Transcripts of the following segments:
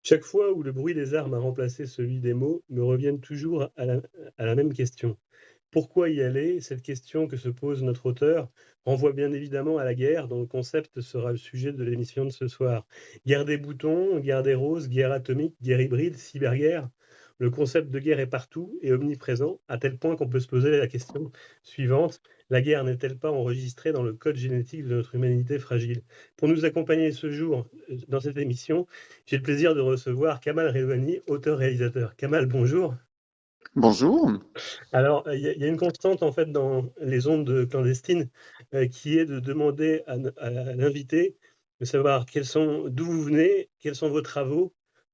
Chaque fois où le bruit des armes a remplacé celui des mots, me reviennent toujours à la même question. Pourquoi y aller? Cette question que se pose notre auteur renvoie bien évidemment à la guerre, dont le concept sera le sujet de l'émission de ce soir. Guerre des boutons, guerre des roses, guerre atomique, guerre hybride, cyberguerre. Le concept de guerre est partout et omniprésent, à tel point qu'on peut se poser la question suivante. La guerre n'est-elle pas enregistrée dans le code génétique de notre humanité fragile? Pour nous accompagner ce jour dans cette émission, j'ai le plaisir de recevoir Kamal Redouani, auteur-réalisateur. Kamal, bonjour. Bonjour. Alors, il y a une constante en fait dans les ondes clandestines qui est de demander à l'invité de savoir d'où vous venez, quels sont vos travaux.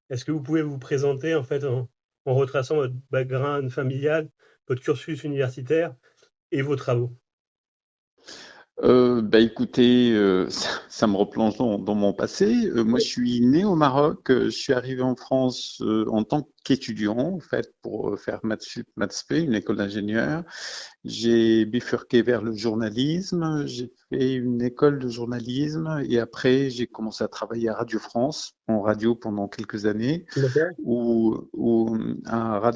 Est-ce que vous pouvez vous présenter en fait en retraçant votre background familial, votre cursus universitaire et vos travaux? Écoutez, ça me replonge dans mon passé. Moi, je suis né au Maroc. Je suis arrivé en France en tant qu'étudiant, en fait, pour faire maths sup, maths spé, une école d'ingénieur. J'ai bifurqué vers le journalisme. J'ai fait une école de journalisme et après, j'ai commencé à travailler à Radio France, en radio pendant quelques années, D'accord. ou à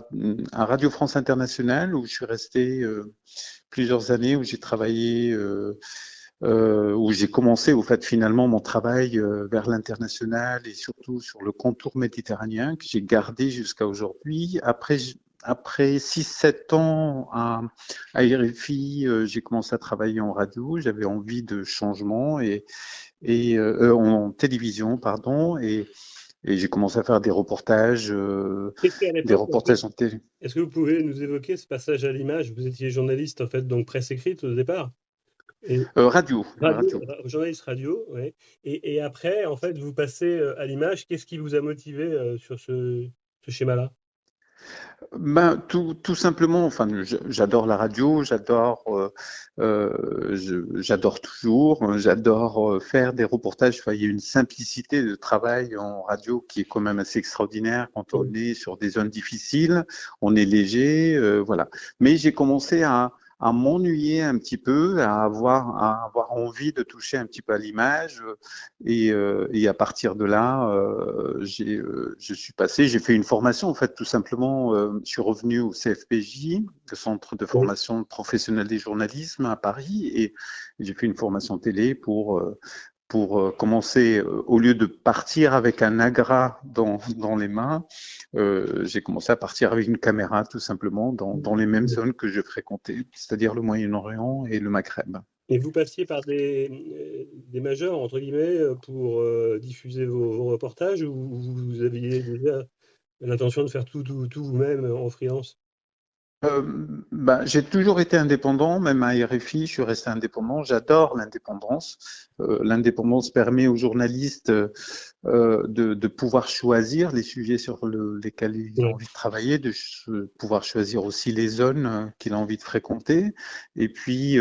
Radio France Internationale, où je suis resté plusieurs années, où j'ai travaillé. Où j'ai commencé au fait finalement mon travail vers l'international et surtout sur le contour méditerranéen que j'ai gardé jusqu'à aujourd'hui. Après 6-7 ans à RFI, j'ai commencé à travailler en radio. J'avais envie de changement en télévision, pardon, et j'ai commencé à faire Qu'est-ce qu'à des l'époque, en fait, reportages en télé. est-ce que vous pouvez nous évoquer ce passage à l'image? Vous étiez journaliste en fait, donc presse écrite au départ. Et radio, Radio. journaliste radio, ouais. Et après, en fait, vous passez à l'image. Qu'est-ce qui vous a motivé sur ce schéma-là? Tout simplement, enfin, j'adore la radio, j'adore toujours, j'adore faire des reportages. Enfin, il y a une simplicité de travail en radio qui est quand même assez extraordinaire quand on est sur des zones difficiles, on est léger, voilà. Mais j'ai commencé à m'ennuyer un petit peu, à avoir envie de toucher un petit peu à l'image. Et à partir de là, j'ai fait une formation en fait, tout simplement. Je suis revenu au CFPJ, le Centre de Oui. formation professionnelle des journalismes à Paris, et j'ai fait une formation télé pour commencer, au lieu de partir avec un agra dans les mains, j'ai commencé à partir avec une caméra, tout simplement, dans les mêmes zones que je fréquentais, c'est-à-dire le Moyen-Orient et le Maghreb. Et vous passiez par des majors, entre guillemets, pour diffuser vos reportages, ou vous aviez déjà l'intention de faire tout vous-même en freelance? J'ai toujours été indépendant, même à RFI, je suis resté indépendant. J'adore l'indépendance. L'indépendance permet aux journalistes de pouvoir choisir les sujets sur lesquels il a Ouais. envie de travailler, pouvoir choisir aussi les zones qu'il a envie de fréquenter. Et puis,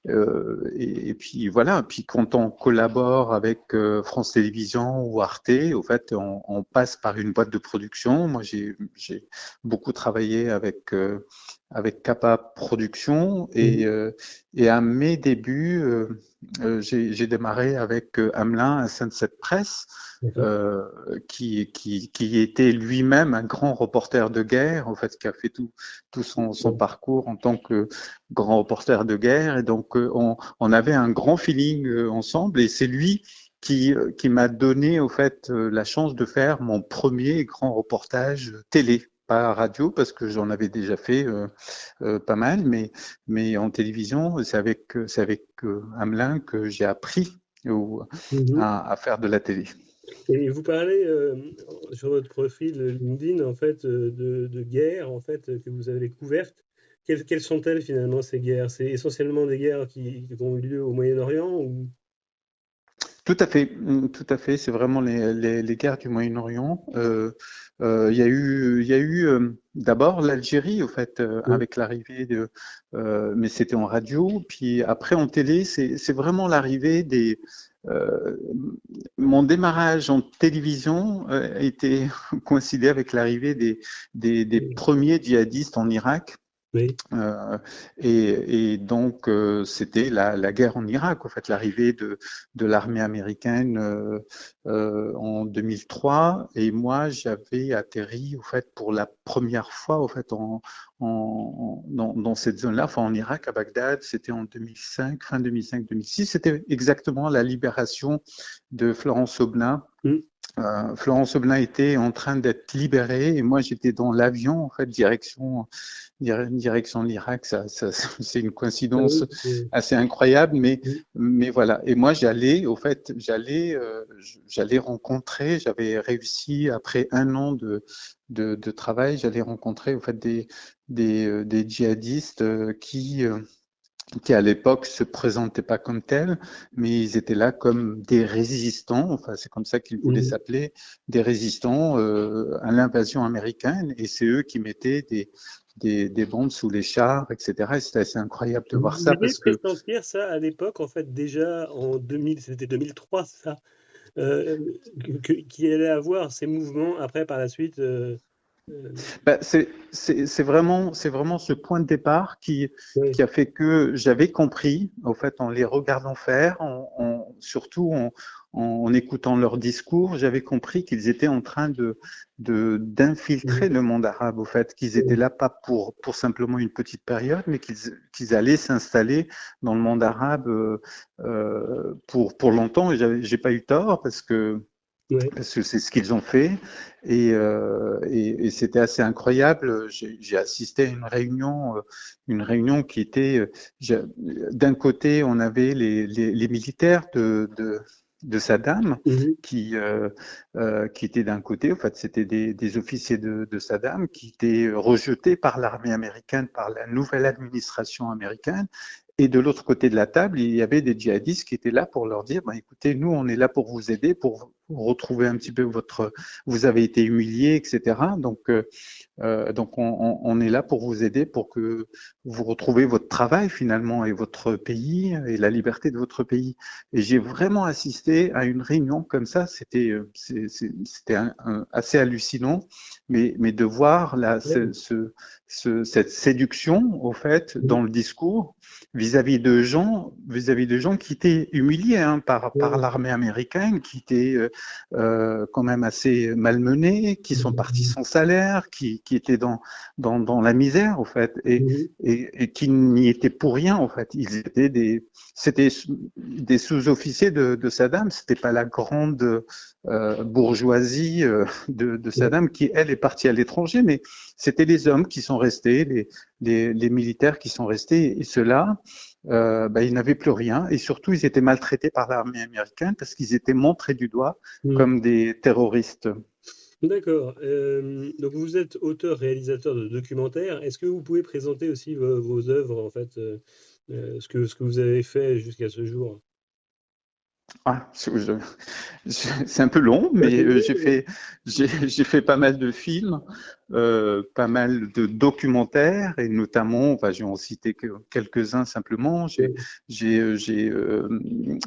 et puis voilà. Puis quand on collabore avec France Télévisions ou Arte, au fait, on passe par une boîte de production. Moi, j'ai beaucoup travaillé avec Kappa Productions Mhm. et à mes débuts, j'ai démarré avec Hamelin à Sunset Press, D'accord. qui était lui-même un grand reporter de guerre, en fait, qui a fait tout son Ouais. parcours en tant que grand reporter de guerre. Et donc, on avait un grand feeling ensemble, et c'est lui qui m'a donné, au fait, la chance de faire mon premier grand reportage télé. Pas radio, parce que j'en avais déjà fait pas mal, mais en télévision, c'est avec Hamelin que j'ai appris Mhm. à faire de la télé. Et vous parlez sur votre profil LinkedIn en fait de guerres en fait que vous avez couvertes. Quelles sont-elles finalement ces guerres? C'est essentiellement des guerres qui ont eu lieu au Moyen-Orient ou... Tout à fait, c'est vraiment les guerres du Moyen-Orient. Il y a eu d'abord l'Algérie, au fait, Oui. avec l'arrivée mais c'était en radio. Puis après en télé, c'est vraiment l'arrivée euh, mon démarrage en télévision était coïncidé avec l'arrivée des premiers djihadistes en Irak. Oui. Euh, et donc, c'était la guerre en Irak, en fait, l'arrivée de l'armée américaine en 2003. Et moi, j'avais atterri, au fait, pour la première fois, au fait, dans cette zone-là, enfin en Irak, à Bagdad. C'était en 2005, fin 2005-2006. C'était exactement la libération de Florence Aubenas. Mm. Florence Aubenas était en train d'être libérée et moi j'étais dans l'avion en fait direction l'Irak. C'est une Ah coïncidence oui, assez incroyable, mm. mais voilà. Et moi j'allais au fait j'allais rencontrer. J'avais réussi après un an de travail, j'allais rencontrer au fait des djihadistes qui à l'époque se présentaient pas comme tels, mais ils étaient là comme des résistants, enfin c'est comme ça qu'ils voulaient Mm. s'appeler, des résistants à l'invasion américaine, et c'est eux qui mettaient des bombes sous les chars, etc. Et c'était assez incroyable de voir Vous ça deviez parce que pressentir ça à l'époque, en fait, déjà en 2000, c'était 2003, ça, euh, qu'il allait avoir ces mouvements après, par la suite. Euh, bah, c'est vraiment ce point de départ qui ouais. a fait que j'avais compris, au fait, en les regardant faire, surtout en écoutant leurs discours, j'avais compris qu'ils étaient en train d'infiltrer Mm. le monde arabe, au fait, qu'ils étaient Mm. là pas pour simplement une petite période, mais qu'ils allaient s'installer dans le monde arabe pour longtemps. Et j'ai pas eu tort Ouais. parce que c'est ce qu'ils ont fait et c'était assez incroyable. J'ai assisté à une réunion qui était d'un côté on avait les militaires de Saddam Mhm. qui étaient d'un côté, en fait c'était des officiers de Saddam qui étaient rejetés par l'armée américaine, par la nouvelle administration américaine. Et de l'autre côté de la table, il y avait des djihadistes qui étaient là pour leur dire, bah, écoutez, nous, on est là pour vous aider, pour retrouver un petit peu vous avez été humilié, etc. Donc on est là pour vous aider, pour que vous retrouviez votre travail finalement et votre pays et la liberté de votre pays. Et j'ai vraiment assisté à une réunion comme ça. C'était assez hallucinant, mais de voir là Ouais. cette séduction au fait dans Mhm. le discours vis-à-vis de gens qui étaient humiliés hein, par Ouais. l'armée américaine, qui étaient quand même assez malmenés, qui sont partis Mhm. sans salaire, qui étaient dans la misère, en fait, Mhm. et qui n'y étaient pour rien, en fait. C'était des sous-officiers de Saddam, c'était pas la grande bourgeoisie de Ouais. Saddam qui, elle, est partie à l'étranger, mais c'était les hommes qui sont restés, les militaires qui sont restés, et ceux-là, ils n'avaient plus rien, et surtout, ils étaient maltraités par l'armée américaine parce qu'ils étaient montrés du doigt Mhm. comme des terroristes. D'accord. Donc vous êtes auteur-réalisateur de documentaires. Est-ce que vous pouvez présenter aussi vos œuvres, en fait, ce que vous avez fait jusqu'à ce jour? Ah, c'est un peu long, Bah, mais c'est bien, j'ai fait pas mal de films, pas mal de documentaires, et notamment, enfin, je vais en citer quelques-uns simplement. mais- J'ai euh, j'ai euh,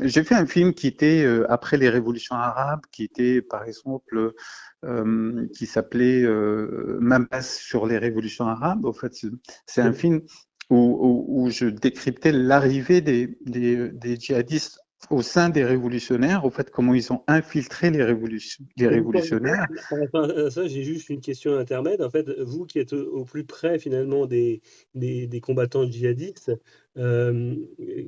j'ai fait un film qui était après les révolutions arabes, qui était par exemple qui s'appelait Mamas sur les révolutions arabes. En fait, c'est un film où je décryptais l'arrivée des djihadistes au sein des révolutionnaires, au fait, comment ils ont infiltré les révolutionnaires. Par rapport à ça, j'ai juste une question intermède. En fait, vous qui êtes au plus près finalement des combattants djihadistes, euh,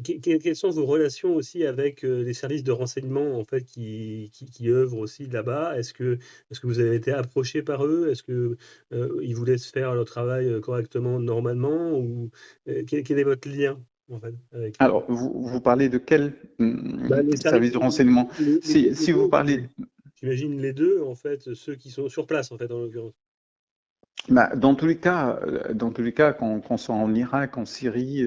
quelles sont vos relations aussi avec les services de renseignement en fait qui œuvrent aussi là-bas? Est-ce que vous avez été approché par eux? Est-ce que ils vous laissent faire leur travail correctement, normalement? Ou quel est votre lien en fait avec eux? Alors, vous parlez de quel Bah, les services, service de renseignement? les Si vous deux, parlez, j'imagine les deux, en fait, ceux qui sont sur place, en fait, en l'occurrence. bah, dans tous les cas, qu'on soit en Irak, en Syrie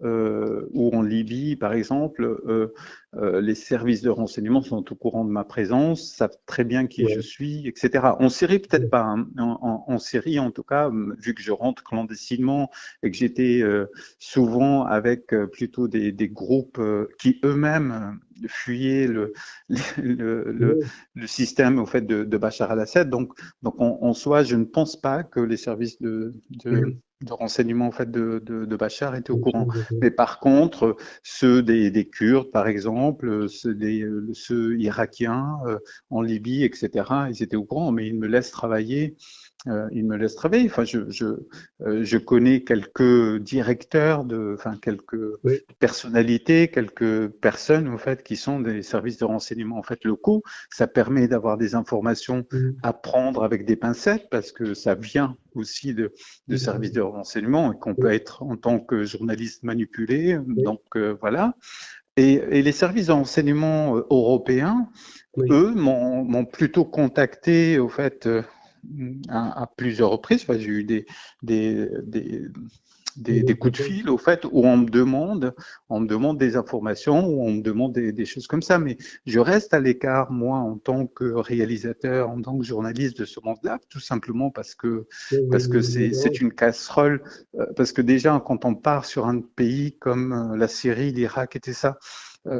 ou en Libye, par exemple, les services de renseignement sont au courant de ma présence, savent très bien qui je Ouais. suis, etc. En Syrie, peut-être pas. Hein. En Syrie, en tout cas, vu que je rentre clandestinement et que j'étais souvent avec plutôt des groupes qui eux-mêmes fuyaient le, le, Ouais. le système au fait de Bachar al-Assad. Donc en soi, je ne pense pas que les services Mhm. de renseignement en fait de Bachar étaient au courant. D'accord. Mais par contre, ceux des Kurdes, par exemple, ceux irakiens en Libye, etc., ils étaient au courant, mais ils me laissent travailler. Ils me laissent travailler. Enfin, je connais quelques directeurs enfin quelques Oui. personnalités, quelques personnes en fait qui sont des services de renseignement en fait locaux. Ça permet d'avoir des informations Mhm. à prendre avec des pincettes parce que ça vient aussi de services de Mhm. renseignement et qu'on peut Oui. être en tant que journaliste manipulé. Oui. Donc voilà. Et les services de renseignement européens, Oui. eux, m'ont plutôt contacté au fait à plusieurs reprises. Enfin, j'ai eu des, des, des coups de fil au fait où on me demande des informations, où on me demande des choses comme ça. Mais je reste à l'écart, moi, en tant que réalisateur, en tant que journaliste de ce monde-là, tout simplement Oui, parce que oui, c'est une casserole. Parce que déjà, quand on part sur un pays comme la Syrie, l'Irak et tout ça,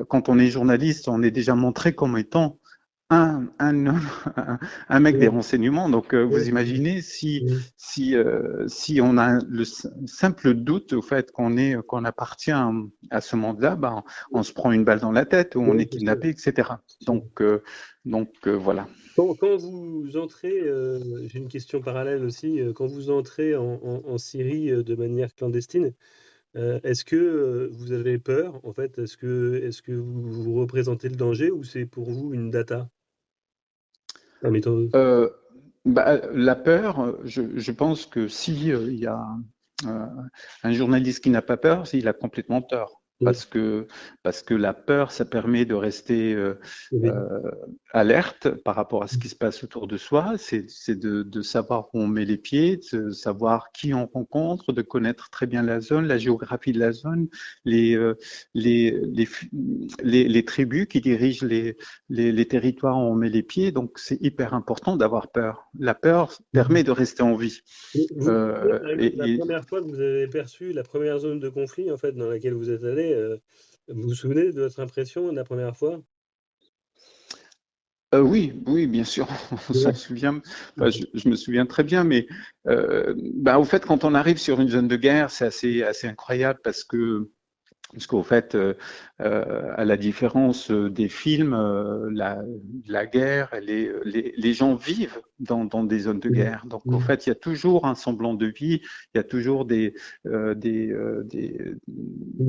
quand on est journaliste, on est déjà montré comme étant un, un mec des oui, renseignements. Donc, oui, vous imaginez oui, si on a le simple doute au fait qu'on appartient à ce monde-là, ben, on se prend une balle dans la tête, ou on oui, est c'est sûr, kidnappé, etc. c'est sûr. Voilà. Quand vous entrez, j'ai une question parallèle aussi, quand vous entrez en Syrie de manière clandestine, est-ce que vous avez peur en fait? Est-ce que vous représentez le danger ou c'est pour vous une data? Admettons. Euh, la peur, je pense que si il y a euh, un journaliste qui n'a pas peur, il a complètement tort. Oui, Parce que la peur, ça permet de rester oui, euh, alerte par rapport à ce qui se passe autour de soi. C'est de savoir où on met les pieds, de savoir qui on rencontre, de connaître très bien la zone, la géographie de la zone, les, euh, les, les, les tribus qui dirigent les territoires où on met les pieds. Donc, c'est hyper important d'avoir peur. La peur oui. permet de rester en vie. La première fois que vous avez perçu la première zone de conflit en fait dans laquelle vous êtes allé, vous vous souvenez de votre impression de la première fois? Oui, oui, bien sûr, on s'en Ouais. souvient. Enfin, je me souviens très bien, mais au fait, quand on arrive sur une zone de guerre, c'est assez incroyable parce qu'au fait, à la différence des films, la guerre, les gens vivent dans des zones de Mmh. guerre. Donc, au Mmh. fait, il y a toujours un semblant de vie, il y a toujours Une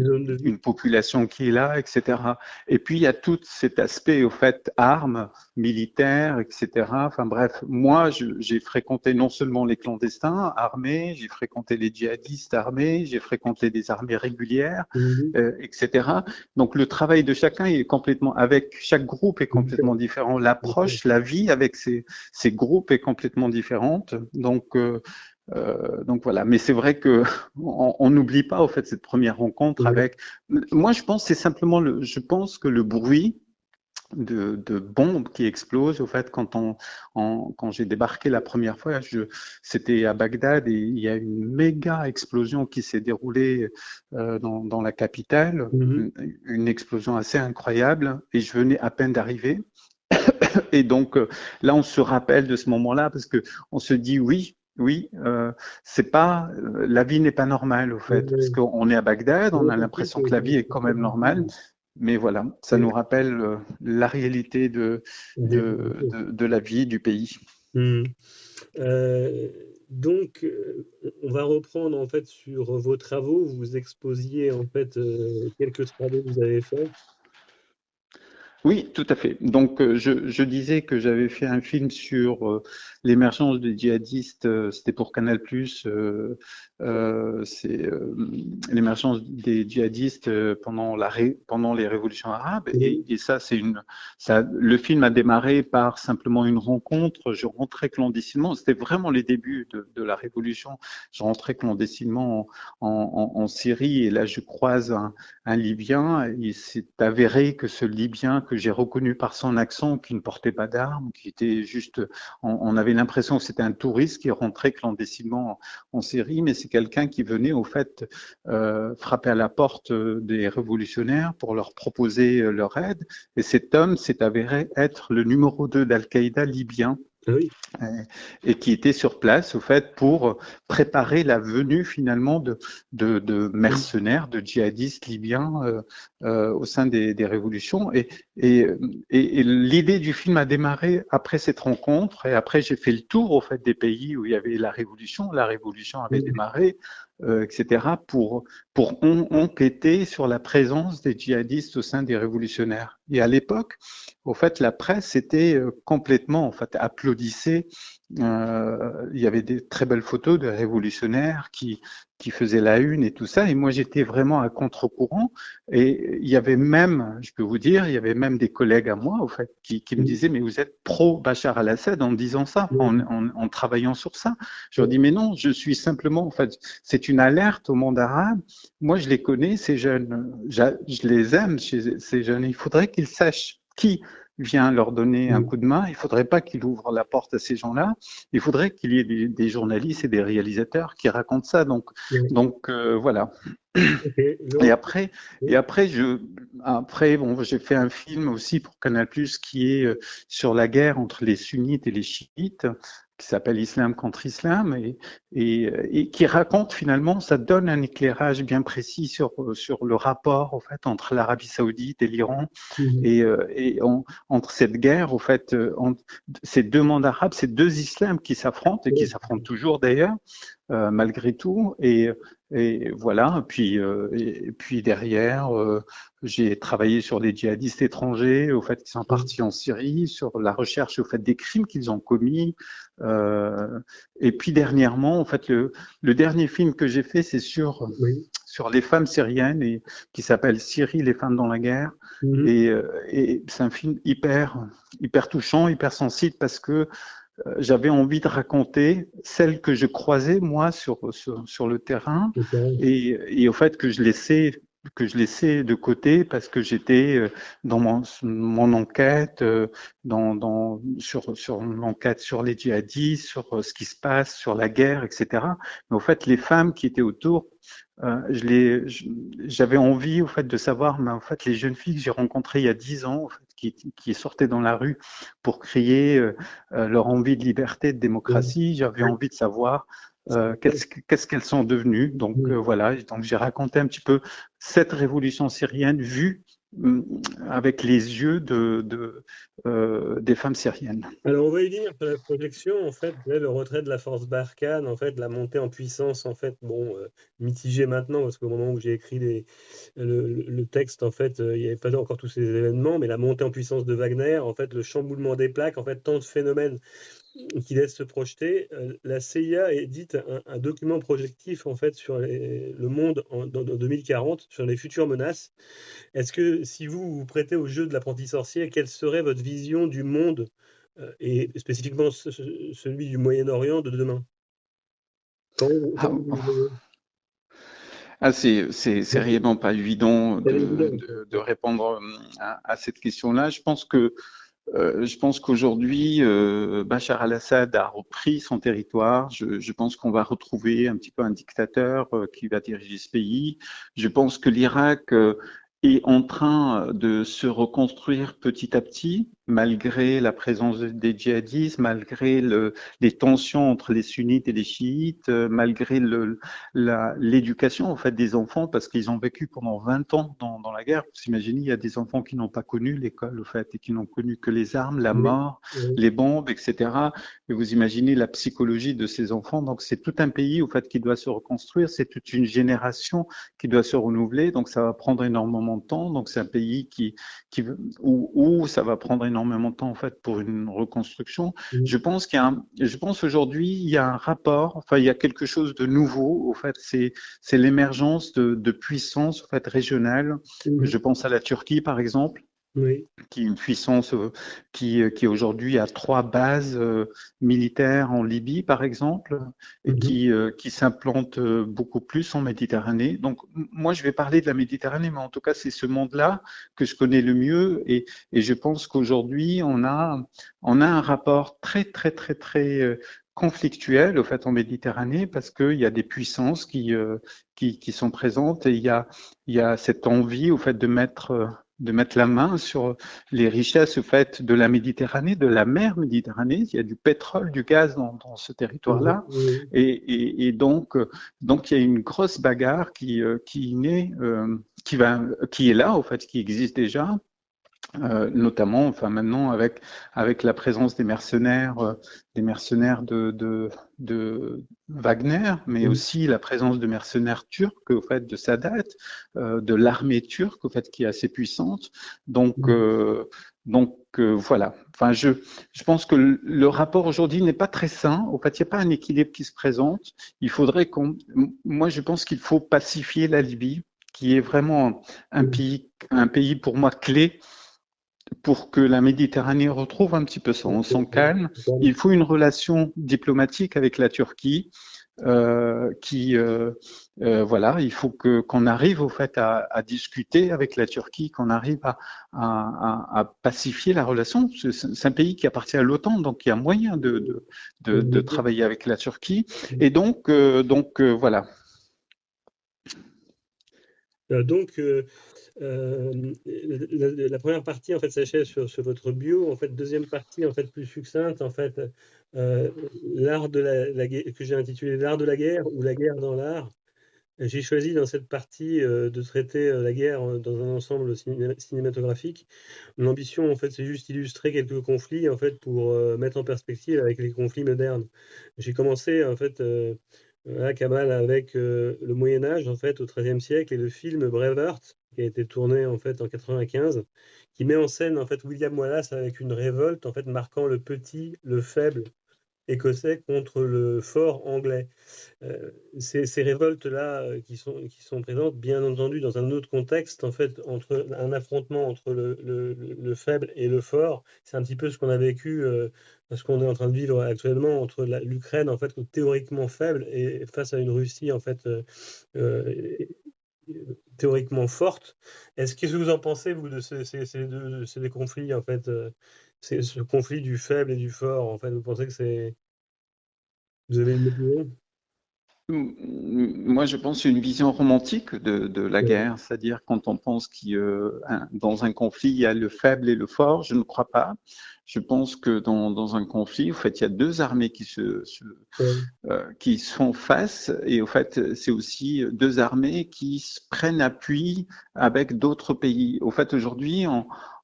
zone de vie. une population qui est là, etc. Et puis, il y a tout cet aspect, au fait, armes, militaires, etc. Enfin bref, moi, j'ai fréquenté non seulement les clandestins armés, j'ai fréquenté les djihadistes armés, j'ai fréquenté des armées régulières, Mmh. etc. Donc le travail de chacun est complètement, avec chaque groupe est complètement Différent. différent. D'accord. L'approche, la vie avec ces groupes est complètement différente. Donc voilà. Mais c'est vrai que on n'oublie pas au fait cette première rencontre Ouais. avec. Moi, je pense c'est simplement je pense que le bruit de bombes qui explosent. Au fait, quand j'ai débarqué la première fois, c'était à Bagdad et il y a une méga explosion qui s'est déroulée dans la capitale, Mmh. une explosion assez incroyable et je venais à peine d'arriver. Et donc là, on se rappelle de ce moment-là parce que on se dit oui. Oui, c'est pas la vie n'est pas normale au fait parce Ouais. qu'on est à Bagdad, on J'avais a compris l'impression que la vie est quand même normale, mais voilà, ça nous rappelle la réalité de la vie du pays. Mmh. Donc, on va reprendre en fait sur vos travaux. Vous exposiez en fait quelques travaux que vous avez faits. Oui, tout à fait. Donc, je disais que j'avais fait un film sur l'émergence des djihadistes. C'était pour Canal+. C'est l'émergence des djihadistes pendant les révolutions arabes. Oui. Et ça, le film a démarré par simplement une rencontre. Je rentrais clandestinement. C'était vraiment les débuts de la révolution. Je rentrais clandestinement en Syrie et là, je croise un Libyen. Il s'est avéré que ce Libyen que j'ai reconnu par son accent, qui ne portait pas d'armes, qui était juste, on avait l'impression que c'était un touriste qui rentrait clandestinement en Syrie, mais c'est quelqu'un qui venait au fait frapper à la porte des révolutionnaires pour leur proposer leur aide. Et cet homme s'est avéré être le numéro 2 d'Al-Qaïda libyen. Ah oui. et qui étaient sur place au fait pour préparer la venue finalement de mercenaires, de djihadistes libyens au sein des révolutions. Et, et l'idée du film a démarré après cette rencontre et après j'ai fait le tour au fait des pays où il y avait la révolution. La révolution avait démarré. Etc., pour enquêter sur la présence des djihadistes au sein des révolutionnaires. Et à l'époque, au fait, la presse était complètement, en fait, applaudissait. Il y avait des très belles photos de révolutionnaires qui faisaient la une et tout ça. Et moi, j'étais vraiment à contre-courant. Et il y avait même, je peux vous dire, il y avait même des collègues à moi, au fait, qui me disaient, mais vous êtes pro Bachar al-Assad en disant ça, en travaillant sur ça. Je leur dis, mais non, je suis simplement, en fait, c'est une alerte au monde arabe. Moi, je les connais, ces jeunes. Je les aime, ces jeunes. Il faudrait qu'ils sachent qui vient leur donner un coup de main. Il ne faudrait pas qu'il ouvre la porte à ces gens-là. Il faudrait qu'il y ait des journalistes et des réalisateurs qui racontent ça. Donc voilà. Okay. Et après, bon, j'ai fait un film aussi pour Canal+ qui est sur la guerre entre les sunnites et les chiites, qui s'appelle Islam contre Islam, et qui raconte finalement, ça donne un éclairage bien précis sur le rapport, au fait, entre l'Arabie Saoudite et l'Iran, entre cette guerre, au fait, entre ces deux mondes arabes, ces deux islams qui s'affrontent et qui s'affrontent toujours d'ailleurs, malgré tout, et voilà. Et puis derrière, j'ai travaillé sur les djihadistes étrangers, au fait, qui sont partis en Syrie, sur la recherche au fait des crimes qu'ils ont commis. Et puis dernièrement, en fait, le dernier film que j'ai fait, c'est sur les femmes syriennes et qui s'appelle Syrie, les femmes dans la guerre. Et c'est un film hyper touchant, hyper sensible parce que j'avais envie de raconter celles que je croisais moi sur le terrain et au fait que je laissais de côté parce que j'étais dans mon enquête sur l'enquête sur les djihadistes, sur ce qui se passe, sur la guerre, etc. Mais au fait, les femmes qui étaient autour, j'avais envie au fait de savoir, mais en fait, les jeunes filles que j'ai rencontrées il y a 10 ans, en fait, qui sortaient dans la rue pour crier leur envie de liberté, de démocratie, j'avais envie de savoir qu'est-ce qu'elles sont devenues. Donc voilà, donc j'ai raconté un petit peu cette révolution syrienne vue avec les yeux des femmes syriennes. Alors, on va y venir sur la projection, en fait, le retrait de la force Barkhane, en fait, la montée en puissance, en fait, bon, mitigée maintenant, parce qu'au moment où j'ai écrit le texte, en fait, il n'y avait pas encore tous ces événements, mais la montée en puissance de Wagner, en fait, le chamboulement des plaques, en fait, tant de phénomènes qui laisse se projeter. La CIA édite un document projectif en fait sur le monde dans 2040, sur les futures menaces. Est-ce que si vous vous prêtez au jeu de l'apprenti sorcier, quelle serait votre vision du monde et spécifiquement celui du Moyen-Orient de demain? C'est réellement pas évident de répondre à cette question-là. Je pense qu'aujourd'hui, Bachar al-Assad a repris son territoire. Je pense qu'on va retrouver un petit peu un dictateur qui va diriger ce pays. Je pense que l'Irak est en train de se reconstruire petit à petit, malgré la présence des djihadistes, malgré les tensions entre les sunnites et les chiites, malgré l'éducation en fait des enfants, parce qu'ils ont vécu pendant 20 ans dans la guerre. Vous imaginez, il y a des enfants qui n'ont pas connu l'école au fait et qui n'ont connu que les armes, la mort, les bombes, etc. Et vous imaginez la psychologie de ces enfants. Donc c'est tout un pays au fait qui doit se reconstruire, c'est toute une génération qui doit se renouveler. Donc ça va prendre énormément de temps. Donc c'est un pays où ça va prendre énormément de temps en fait pour une reconstruction. Je pense aujourd'hui il y a un rapport, enfin il y a quelque chose de nouveau. Au fait, c'est l'émergence de puissances en fait régionales. Je pense à la Turquie par exemple. Qui est une puissance qui aujourd'hui a 3 bases militaires en Libye, par exemple, et qui s'implante beaucoup plus en Méditerranée. Donc, moi, je vais parler de la Méditerranée, mais en tout cas, c'est ce monde-là que je connais le mieux, et je pense qu'aujourd'hui, on a un rapport très, très, très, très conflictuel au fait en Méditerranée, parce qu'il y a des puissances qui sont présentes, et il y a cette envie au fait de mettre mettre la main sur les richesses au fait de la Méditerranée, de la mer Méditerranée. Il y a du pétrole, du gaz dans ce territoire-là, Oui, et donc il y a une grosse bagarre qui naît, qui est là, au fait, qui existe déjà. Notamment, enfin maintenant avec la présence des mercenaires de Wagner, mais oui, aussi la présence de mercenaires turcs au fait de Sadat, de l'armée turque au fait qui est assez puissante. Donc oui. voilà. Enfin je pense que le rapport aujourd'hui n'est pas très sain. Au fait, il n'y a pas un équilibre qui se présente. Il faudrait moi je pense qu'il faut pacifier la Libye, qui est vraiment un pays pour moi clé pour que la Méditerranée retrouve un petit peu son calme. Il faut une relation diplomatique avec la Turquie voilà, il faut qu'on arrive au fait à discuter avec la Turquie, qu'on arrive à pacifier la relation. C'est un pays qui appartient à l'OTAN, donc il y a moyen de travailler avec la Turquie. Et donc voilà. Donc, la première partie en fait s'achève sur votre bio. En fait, deuxième partie en fait plus succincte. En fait, l'art de la guerre, que j'ai intitulé l'art de la guerre ou la guerre dans l'art. J'ai choisi dans cette partie de traiter la guerre dans un ensemble cinématographique. L'ambition, en fait, c'est juste illustrer quelques conflits, en fait, pour mettre en perspective avec les conflits modernes. J'ai commencé, en fait, à Kamal avec le Moyen Âge, en fait, au XIIIe siècle, et le film Braveheart, qui a été tourné, en fait, en 95, qui met en scène, en fait, William Wallace avec une révolte, en fait, marquant le petit, le faible écossais contre le fort anglais. Ces révoltes-là qui sont présentes, bien entendu, dans un autre contexte, en fait, entre un affrontement entre le faible et le fort, c'est un petit peu ce qu'on a vécu, ce qu'on est en train de vivre actuellement entre l'Ukraine, en fait, théoriquement faible, et face à une Russie, en fait, euh, théoriquement forte. Qu'est-ce que vous en pensez, vous, de ces deux conflits, en fait, ce conflit du faible et du fort, en fait, vous pensez que vous avez une opinion? Moi, je pense une vision romantique de la guerre, c'est-à-dire quand on pense qu'il dans un conflit, il y a le faible et le fort, je ne crois pas. Je pense que dans un conflit, en fait, il y a deux armées qui se font face, et au fait, c'est aussi deux armées qui se prennent appui avec d'autres pays. Au fait, aujourd'hui,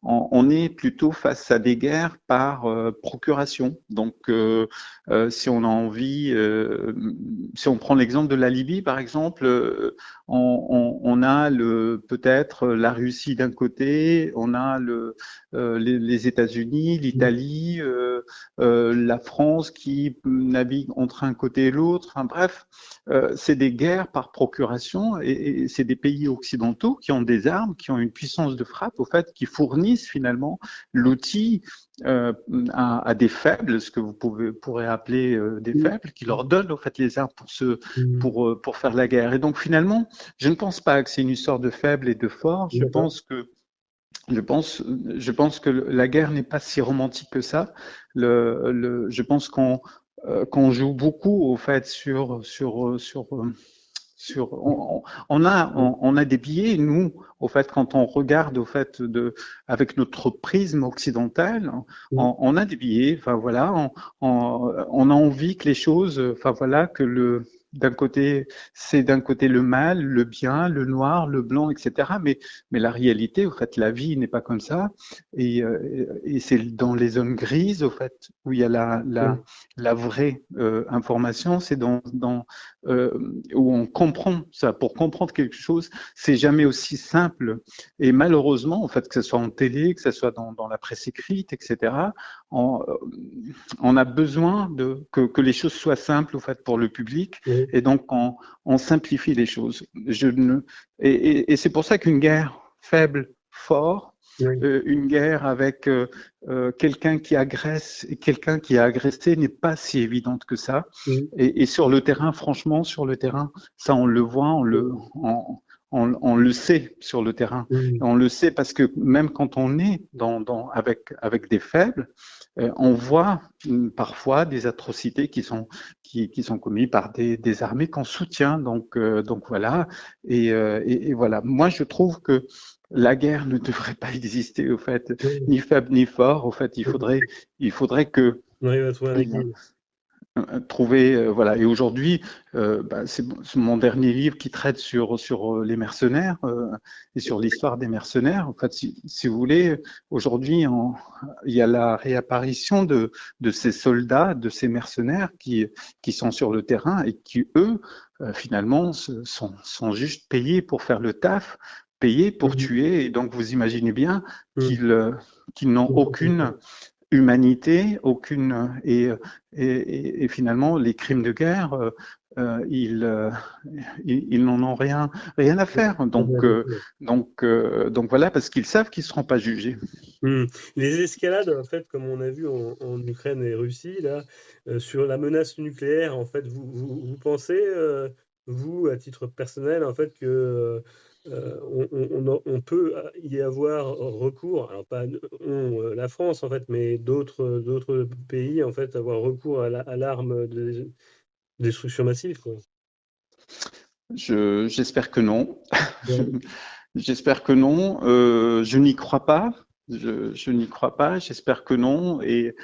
on est plutôt face à des guerres par procuration. Donc, si on a envie, si on prend l'exemple de la Libye, par exemple, on a peut-être la Russie d'un côté, on a les États-Unis, l'Italie, la France qui navigue entre un côté et l'autre. Enfin, bref, c'est des guerres par procuration, et c'est des pays occidentaux qui ont des armes, qui ont une puissance de frappe, au fait, qui fournissent finalement l'outil à des faibles, ce que vous pourrez appeler des faibles, qui leur donnent au fait les armes pour faire la guerre. Et donc finalement, je ne pense pas que c'est une histoire de faibles et de forts. D'accord. Je pense que la guerre n'est pas si romantique que ça. Je pense qu'on joue beaucoup au fait on a des biais, nous, au fait, quand on regarde, au fait, avec notre prisme occidental, on a des biais, enfin voilà, on a envie que les choses, enfin voilà, d'un côté, c'est d'un côté le mal, le bien, le noir, le blanc, etc. Mais la réalité, au fait, la vie n'est pas comme ça. Et c'est dans les zones grises, au fait, où il y a la vraie information, c'est euh, où on comprend ça. Pour comprendre quelque chose, c'est jamais aussi simple. Et malheureusement, en fait, que ce soit en télé, que ce soit dans la presse écrite, etc., on, on a besoin que les choses soient simples, en fait, pour le public. Oui, Et donc, on simplifie les choses. Et c'est pour ça qu'une guerre faible, fort, oui, une guerre avec quelqu'un qui agresse et quelqu'un qui a agressé n'est pas si évidente que ça. oui, Et sur le terrain, franchement, sur le terrain, ça on le voit, on le sait sur le terrain. oui, On le sait parce que même quand on est avec des faibles, on voit parfois des atrocités qui sont commises par des armées qu'on soutient. Donc voilà. Et voilà. Moi, je trouve que la guerre ne devrait pas exister, au fait, Oui, ni faible ni fort. Au fait, il faudrait que on arrive à trouver un il- équilibre. trouver, voilà. Et aujourd'hui, c'est mon dernier livre qui traite sur les mercenaires et sur l'histoire des mercenaires. En fait, si vous voulez, aujourd'hui, il y a la réapparition de ces soldats, de ces mercenaires qui sont sur le terrain et qui, eux, finalement, sont juste payés pour faire le taf, payés pour Mhm. tuer. Et donc, vous imaginez bien Mhm. qu'ils n'ont aucune humanité, aucune et finalement les crimes de guerre, ils n'en ont rien à faire. Donc voilà, parce qu'ils savent qu'ils ne seront pas jugés. Hmm. Les escalades, en fait, comme on a vu en Ukraine et Russie, là, sur la menace nucléaire, en fait, vous pensez, vous, à titre personnel, en fait, que on peut y avoir recours, alors pas la France, en fait, mais d'autres pays, en fait, avoir recours à l'arme de destruction massive, quoi. J'espère que non. Ouais. J'espère que non. Je n'y crois pas. Je n'y crois pas. J'espère que non. Et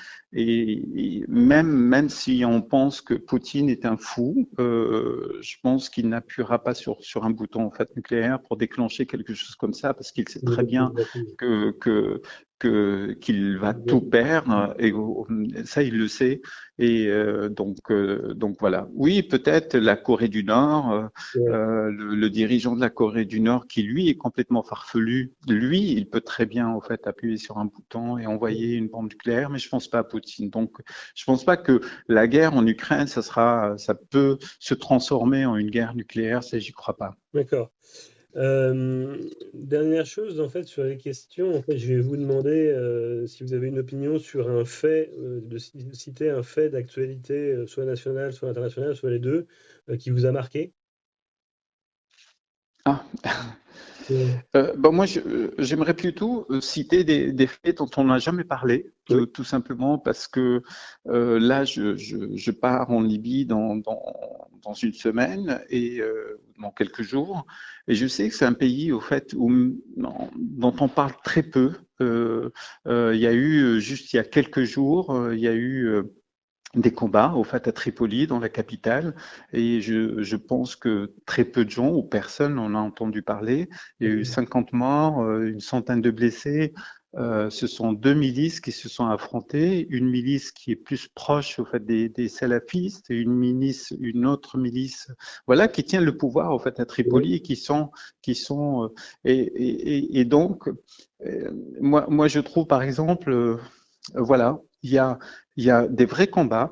même si on pense que Poutine est un fou, je pense qu'il n'appuiera pas sur un bouton en fait nucléaire pour déclencher quelque chose comme ça, parce qu'il sait très bien que que qu'il va tout perdre. Et ça, il le sait. Et donc voilà. Oui, peut-être la Corée du Nord. Ouais. Le dirigeant de la Corée du Nord, qui lui est complètement farfelu, lui, il peut très bien en fait appuyer sur un bouton et envoyer une bombe nucléaire, mais je pense pas à Poutine. Donc, je pense pas que la guerre en Ukraine, ça peut se transformer en une guerre nucléaire. Ça, j'y crois pas. D'accord. Dernière chose, en fait, sur les questions, en fait, je vais vous demander si vous avez une opinion sur un fait, citer un fait d'actualité, soit nationale, soit internationale, soit les deux, qui vous a marqué. Ah, Oui. moi, j'aimerais plutôt citer des faits dont on n'a jamais parlé, Oui. tout simplement parce que là, je pars en Libye dans une semaine et dans quelques jours, et je sais que c'est un pays au fait dont on parle très peu. Il y a eu juste il y a quelques jours, il y a eu des combats au fait à Tripoli, dans la capitale, et je pense que très peu de gens ou personne en a entendu parler. Il y a eu 50 morts, une centaine de blessés. Ce sont deux milices qui se sont affrontées, une milice qui est plus proche au fait des salafistes et une autre milice, voilà, qui tient le pouvoir au fait à Oui. Tripoli et et donc moi je trouve par exemple voilà, il y a des vrais combats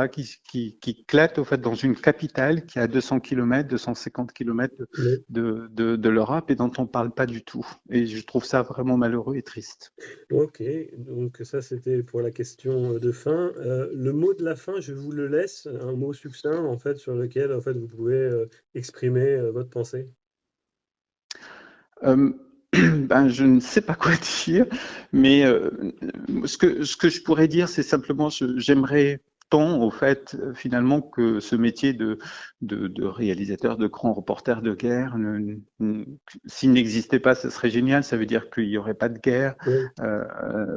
qui éclatent au fait dans une capitale qui est à 200 km, 250 km Oui. de l'Europe et dont on ne parle pas du tout. Et je trouve ça vraiment malheureux et triste. Ok, donc ça c'était pour la question de fin. Le mot de la fin, je vous le laisse, un mot succinct en fait sur lequel en fait vous pouvez exprimer votre pensée. Euh, je ne sais pas quoi dire, mais ce que je pourrais dire, c'est simplement, j'aimerais tant, au fait, finalement, que ce métier de réalisateur, de grand reporter de guerre, s'il n'existait pas, ce serait génial. Ça veut dire qu'il n'y aurait pas de guerre. Oui.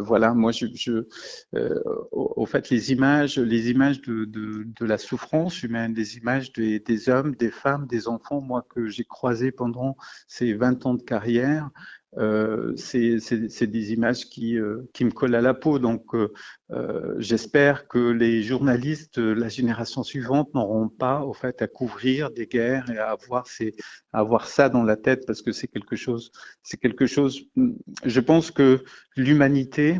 Voilà, moi, au fait, les images de la souffrance humaine, des images des hommes, des femmes, des enfants, moi, que j'ai croisés pendant ces 20 ans de carrière, c'est des images qui me collent à la peau. Donc, j'espère que les journalistes de la génération suivante n'auront pas, au fait, à couvrir des guerres et à avoir ça dans la tête parce que c'est quelque chose. Je pense que l'humanité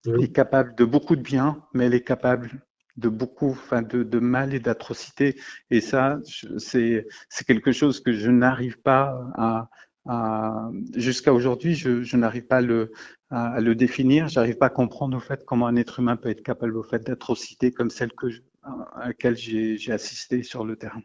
est Oui. capable de beaucoup de bien, mais elle est capable de beaucoup, enfin, de mal et d'atrocité. Et ça, c'est quelque chose que je n'arrive pas jusqu'à aujourd'hui, je n'arrive pas à le définir. J'arrive pas à comprendre au fait comment un être humain peut être capable au fait d'atrocités comme celle à laquelle j'ai assisté sur le terrain.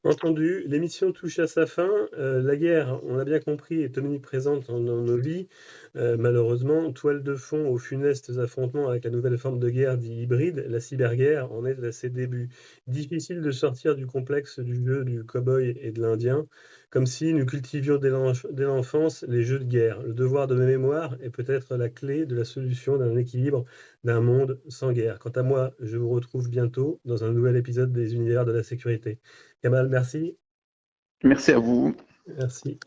Entendu, l'émission touche à sa fin. La guerre, on l'a bien compris, est omniprésente dans nos vies. Malheureusement, toile de fond aux funestes affrontements avec la nouvelle forme de guerre dite hybride, la cyberguerre en est à ses débuts. Difficile de sortir du complexe du jeu du cow-boy et de l'Indien. comme si nous cultivions dès l'enfance les jeux de guerre. Le devoir de mémoire est peut-être la clé de la solution d'un équilibre d'un monde sans guerre. Quant à moi, je vous retrouve bientôt dans un nouvel épisode des Univers de la sécurité. Kamal, merci. Merci à vous. Merci.